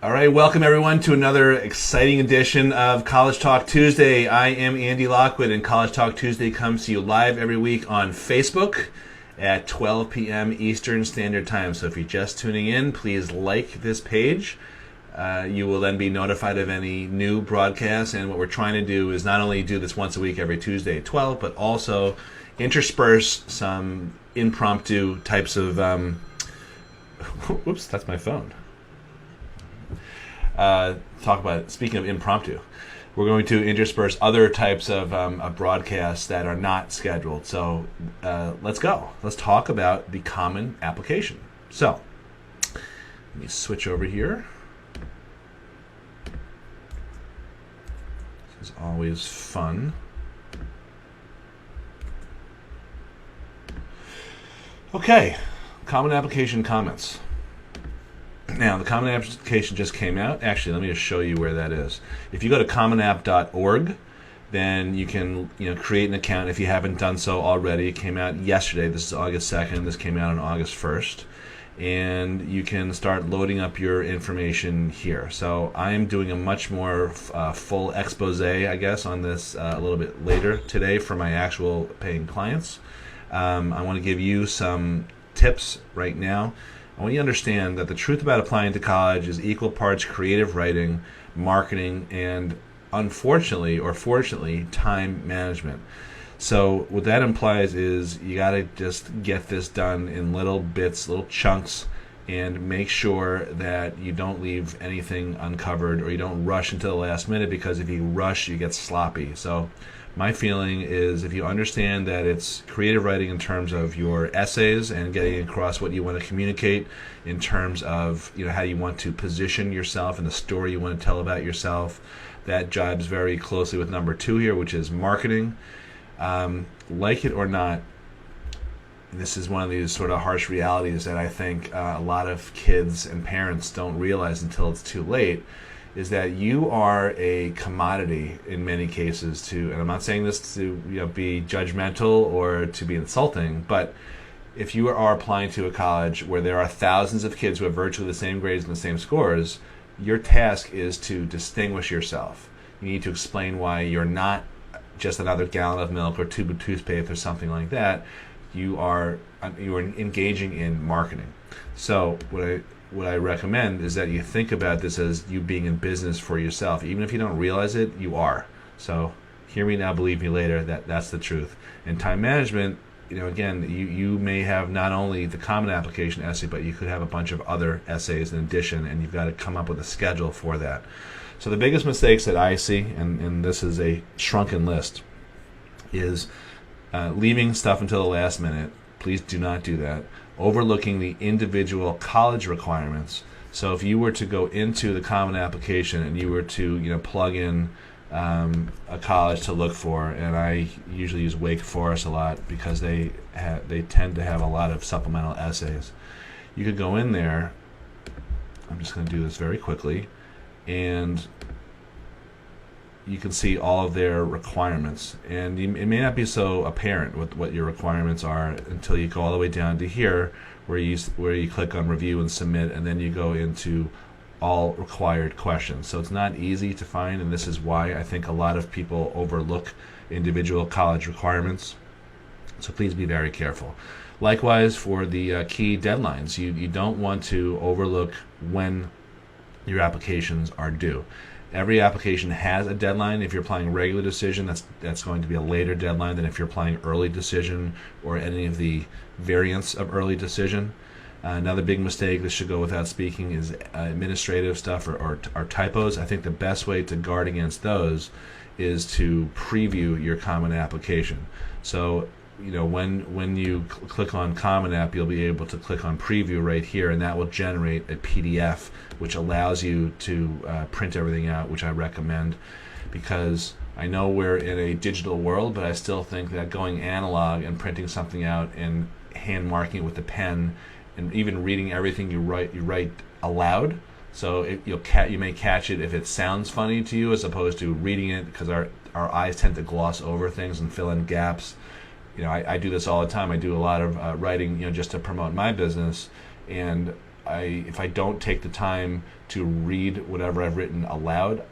All right, welcome everyone to another exciting edition of College Talk Tuesday. I am Andy Lockwood, and College Talk Tuesday comes to you live every week on Facebook at 12 p.m. Eastern Standard Time. So if you're just tuning in, please like this page. You will then be notified of any new broadcasts, and what we're trying to do is not only do this once a week every Tuesday at 12, but also intersperse some impromptu types of... Oops, that's my phone. Talk about, speaking of impromptu, we're going to intersperse other types of broadcasts that are not scheduled. So let's go. Let's talk about the common application. So let me switch over here. This is always fun. Okay, common application comments. Now, the Common Application just came out. Actually, let me just show you where that is. If you go to commonapp.org, then you can create an account if you haven't done so already. It came out yesterday. This is August 2nd. This came out on August 1st. And you can start loading up your information here. So I am doing a much more full expose, I guess, on this a little bit later today for my actual paying clients. I want to give you some tips right now. I want you to understand that the truth about applying to college is equal parts creative writing, marketing, and unfortunately or fortunately, time management. So what that implies is you got to just get this done in little bits, little chunks, and make sure that you don't leave anything uncovered or you don't rush until the last minute, because if you rush, you get sloppy. So my feeling is if you understand that it's creative writing in terms of your essays and getting across what you want to communicate in terms of how you want to position yourself and the story you want to tell about yourself, that jibes very closely with number 2 here, which is marketing. Like it or not, this is one of these sort of harsh realities that I think a lot of kids and parents don't realize until it's too late, is that you are a commodity in many cases and I'm not saying this to be judgmental or to be insulting, but if you are applying to a college where there are thousands of kids who have virtually the same grades and the same scores, your task is to distinguish yourself. You need to explain why you're not just another gallon of milk or tube of toothpaste or something like that. You are engaging in marketing. So what I recommend is that you think about this as you being in business for yourself. Even if you don't realize it, you are. So hear me now, believe me later, that's the truth. And time management, again, you may have not only the common application essay, but you could have a bunch of other essays in addition, and you've got to come up with a schedule for that. So the biggest mistakes that I see, and this is a shrunken list, is leaving stuff until the last minute. Please do not do that. Overlooking the individual college requirements. So if you were to go into the common application and you were to plug in a college to look for, and I usually use Wake Forest a lot because they tend to have a lot of supplemental essays. You could go in there. I'm just going to do this very quickly, and you can see all of their requirements, and it may not be so apparent what your requirements are until you go all the way down to here where you click on review and submit, and then you go into all required questions. So it's not easy to find, and this is why I think a lot of people overlook individual college requirements. So please be very careful. Likewise for the key deadlines, you don't want to overlook when your applications are due. Every application has a deadline. If you're applying regular decision, that's going to be a later deadline than if you're applying early decision or any of the variants of early decision. Another big mistake, this should go without speaking, is administrative stuff or typos. I think the best way to guard against those is to preview your common application. So when you click on Common App, you'll be able to click on Preview right here, and that will generate a PDF, which allows you to print everything out, which I recommend, because I know we're in a digital world, but I still think that going analog and printing something out and hand marking it with a pen and even reading everything you write aloud. So you may catch it if it sounds funny to you, as opposed to reading it, because our eyes tend to gloss over things and fill in gaps. I do this all the time. I do a lot of writing, just to promote my business, and if I don't take the time to read whatever I've written aloud,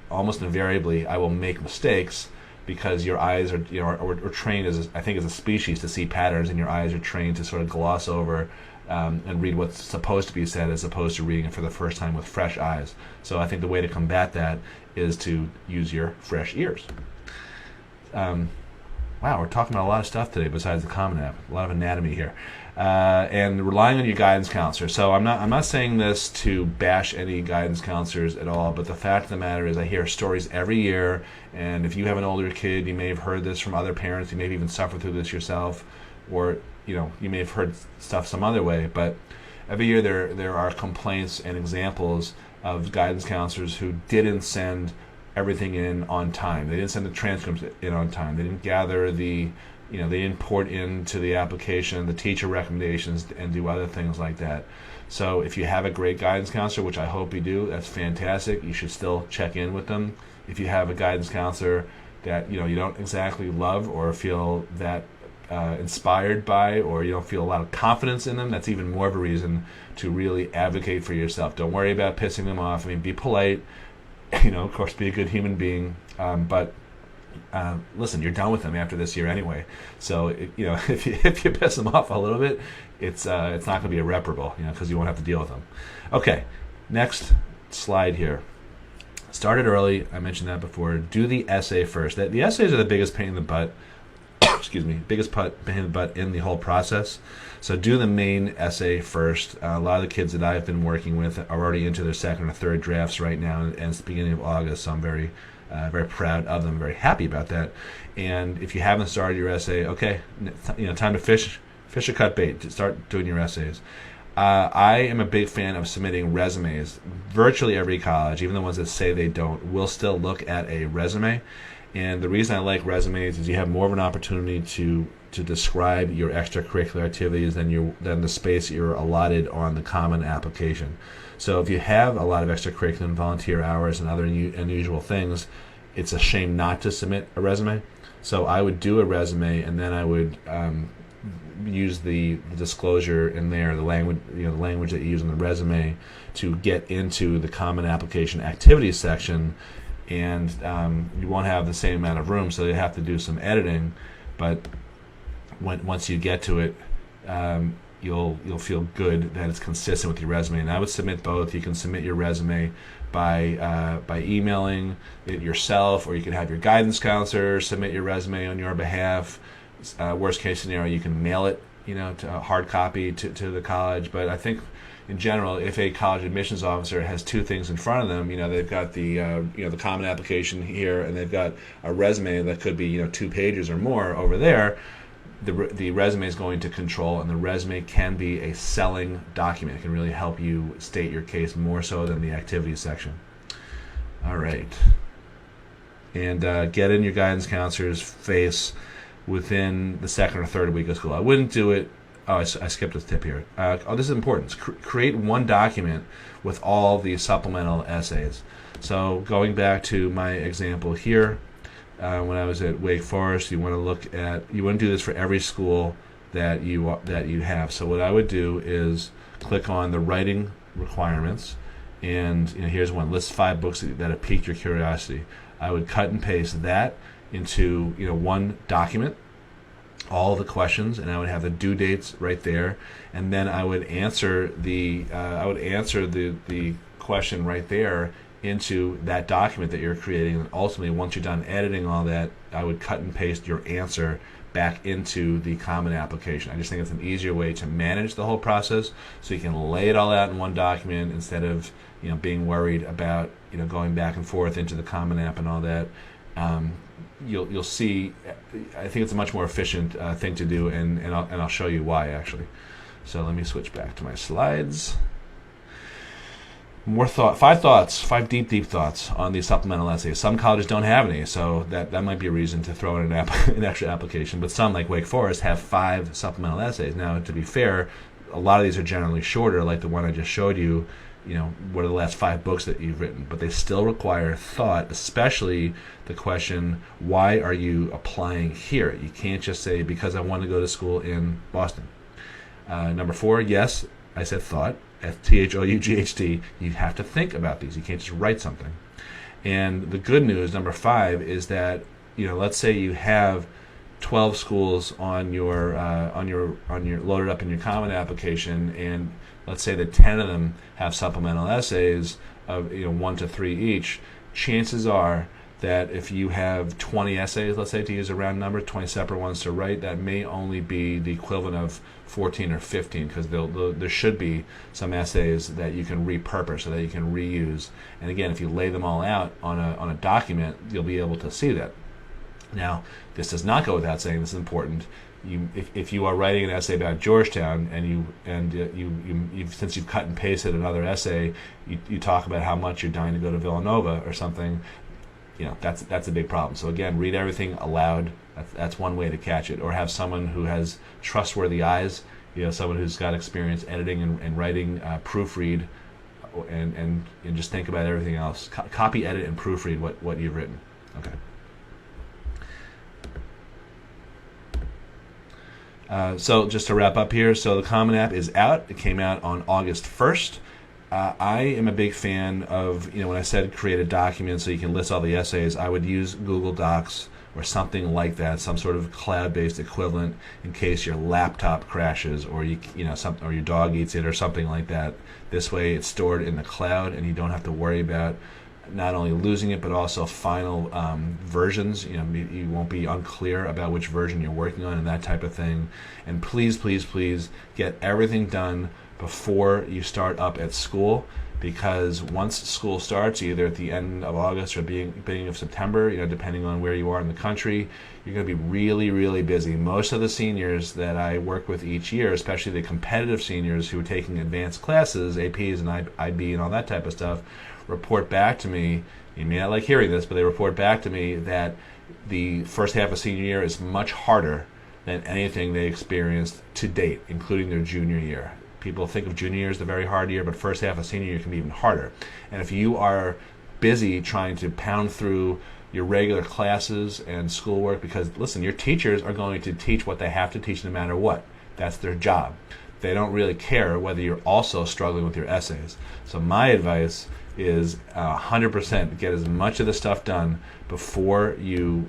almost invariably I will make mistakes, because your eyes are, are trained as I think as a species to see patterns, and your eyes are trained to sort of gloss over and read what's supposed to be said, as opposed to reading it for the first time with fresh eyes. So I think the way to combat that is to use your fresh ears. Wow, we're talking about a lot of stuff today besides the Common App. A lot of anatomy here. And relying on your guidance counselor. So I'm not saying this to bash any guidance counselors at all, but the fact of the matter is I hear stories every year, and if you have an older kid, you may have heard this from other parents, you may have even suffered through this yourself, or you may have heard stuff some other way, but every year there are complaints and examples of guidance counselors who didn't send everything in on time. They didn't send the transcripts in on time. They didn't gather they didn't port into the application the teacher recommendations and do other things like that. So if you have a great guidance counselor, which I hope you do, that's fantastic. You should still check in with them. If you have a guidance counselor that you don't exactly love or feel that inspired by, or you don't feel a lot of confidence in them, that's even more of a reason to really advocate for yourself. Don't worry about pissing them off. I mean, be polite. Of course, be a good human being, but listen, you're done with them after this year anyway. So, if you piss them off a little bit, it's not going to be irreparable, because you won't have to deal with them. Okay, next slide here. Start it early. I mentioned that before. Do the essay first. The essays are the biggest pain in the butt. Excuse me, biggest pain in the butt in the whole process. So do the main essay first. A lot of the kids that I've been working with are already into their second or third drafts right now, and it's the beginning of August, so I'm very proud of them, very happy about that. And if you haven't started your essay, okay, time to fish a cut bait, to start doing your essays. I am a big fan of submitting resumes. Virtually every college, even the ones that say they don't, will still look at a resume. And the reason I like resumes is you have more of an opportunity to describe your extracurricular activities than the space you're allotted on the Common application. So if you have a lot of extracurricular and volunteer hours and other unusual things, it's a shame not to submit a resume. So I would do a resume, and then I would use the disclosure in there, the language that you use in the resume, to get into the Common Application Activities section. And you won't have the same amount of room, so you have to do some editing. But once you get to it, you'll feel good that it's consistent with your resume. And I would submit both. You can submit your resume by emailing it yourself, or you can have your guidance counselor submit your resume on your behalf. Worst case scenario, you can mail it, to a hard copy to the college. But I think, in general, if a college admissions officer has two things in front of them, they've got the Common Application here, and they've got a resume that could be 2 pages or more over there. The resume is going to control, and the resume can be a selling document. It can really help you state your case more so than the activities section. All right, and get in your guidance counselor's face within the second or third week of school. I wouldn't do it. Oh, I skipped a tip here. This is important. Create one document with all the supplemental essays. So going back to my example here, when I was at Wake Forest, you want to do this for every school that you have. So what I would do is click on the writing requirements, and here's one. List 5 books that have piqued your curiosity. I would cut and paste that into one document, all the questions, and I would have the due dates right there, and then I would answer the question right there into that document that you're creating. And ultimately, once you're done editing all that, I would cut and paste your answer back into the Common Application. I just think it's an easier way to manage the whole process, so you can lay it all out in one document instead of being worried about going back and forth into the Common App and all that. You'll see. I think it's a much more efficient thing to do, and I'll show you why actually. So let me switch back to my slides. Five deep thoughts on these supplemental essays. Some colleges don't have any, so that might be a reason to throw in an extra application. But some, like Wake Forest, have 5 supplemental essays. Now, to be fair, a lot of these are generally shorter, like the one I just showed you. What are the last 5 books that you've written? But they still require thought, especially the question, why are you applying here? You can't just say, because I want to go to school in Boston. Number 4, yes, I said thought, Thoughtghd. You have to think about these. You can't just write something. And the good news, number 5, is that, let's say you have 12 schools on your loaded up in your Common application, and let's say that 10 of them have supplemental essays of 1 to 3 each. Chances are that if you have 20 essays, let's say, to use a round number, 20 separate ones to write, that may only be the equivalent of 14 or 15, because there should be some essays that you can repurpose or that you can reuse. And again, if you lay them all out on a document, you'll be able to see that. Now, this does not go without saying, this is important. If you are writing an essay about Georgetown, and you since you've cut and pasted another essay, you talk about how much you're dying to go to Villanova or something, that's a big problem. So again, read everything aloud. That's one way to catch it. Or have someone who has trustworthy eyes, someone who's got experience editing and writing, proofread, and just think about everything else. Copy, edit, and proofread what you've written. Okay. So just to wrap up here, so the Common App is out. It came out on August 1st. I am a big fan of, when I said create a document so you can list all the essays, I would use Google Docs or something like that, some sort of cloud-based equivalent in case your laptop crashes or or your dog eats it or something like that. This way it's stored in the cloud and you don't have to worry about not only losing it but also final versions. You won't be unclear about which version you're working on and that type of thing. And please, please, please get everything done before you start up at school, because once school starts, either at the end of August or beginning of September, depending on where you are in the country, you're going to be really, really busy. Most of the seniors that I work with each year, especially the competitive seniors who are taking advanced classes, APs and IB and all that type of stuff, report back to me, you may not like hearing this, but they report back to me that the first half of senior year is much harder than anything they experienced to date, including their junior year. People think of junior year as the very hard year, but first half of senior year can be even harder. And if you are busy trying to pound through your regular classes and schoolwork, because listen, your teachers are going to teach what they have to teach no matter what. That's their job. They don't really care whether you're also struggling with your essays. So my advice is 100% get as much of the stuff done before you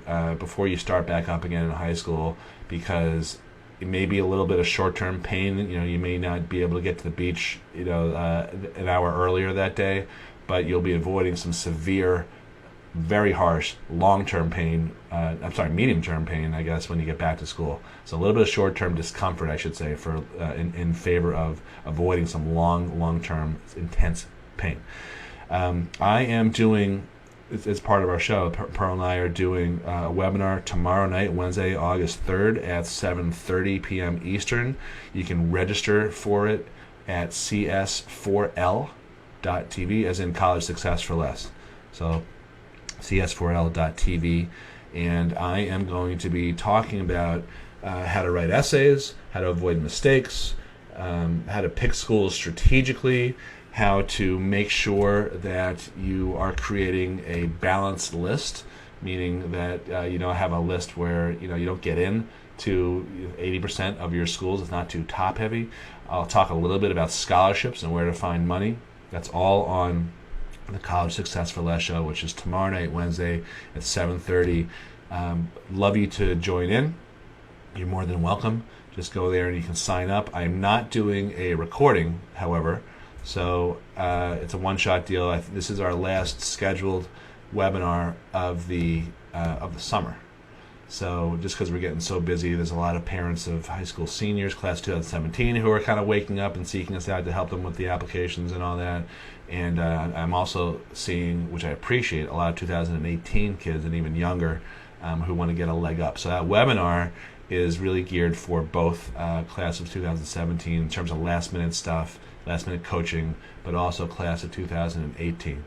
start back up again in high school, because it may be a little bit of short-term pain. You may not be able to get to the beach, an hour earlier that day, but you'll be avoiding some severe, very harsh, long-term pain. Medium-term pain, I guess, when you get back to school. So a little bit of short-term discomfort, I should say, in favor of avoiding some long-term, intense pain. I am doing, as part of our show, Pearl and I are doing a webinar tomorrow night, Wednesday, August 3rd at 7:30 p.m. Eastern. You can register for it at cs4l.tv, as in College Success for Less. So cs4l.tv. And I am going to be talking about how to write essays, how to avoid mistakes, how to pick schools strategically, how to make sure that you are creating a balanced list, meaning that you don't have a list where you don't get in to 80% of your schools. It's not too top heavy. I'll talk a little bit about scholarships and where to find money. That's all on the College Success for Less show, which is tomorrow night, Wednesday at 7:30. Love you to join in. You're more than welcome. Just go there and you can sign up. I'm not doing a recording, however. So it's a one-shot deal. This is our last scheduled webinar of the summer. So just because we're getting so busy, there's a lot of parents of high school seniors, class 2017, who are kind of waking up and seeking us out to help them with the applications and all that. And I'm also seeing, which I appreciate, a lot of 2018 kids and even younger who want to get a leg up. So that webinar is really geared for both class of 2017 in terms of last-minute stuff, last-minute coaching, but also class of 2018.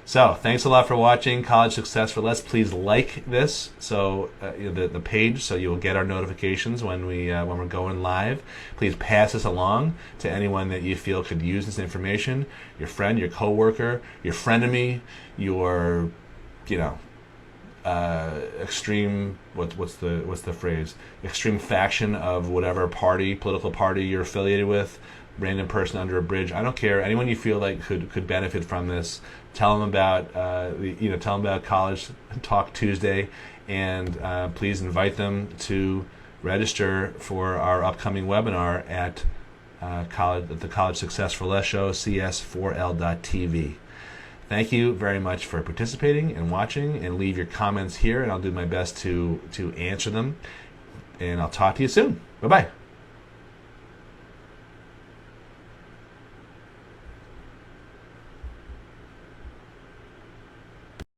So thanks a lot for watching College Success for Less. Please like this, so the page, so you'll get our notifications when we're going live. Please pass this along to anyone that you feel could use this information. Your friend, your coworker, your frenemy, your extreme, what's the phrase? Extreme faction of whatever political party you're affiliated with. random person under a bridge. I don't care. Anyone you feel like could benefit from this, tell them about tell them about College Talk Tuesday, and please invite them to register for our upcoming webinar at the College Success for Less show, cs4l.tv. Thank you very much for participating and watching, and leave your comments here, and I'll do my best to answer them. And I'll talk to you soon. Bye-bye.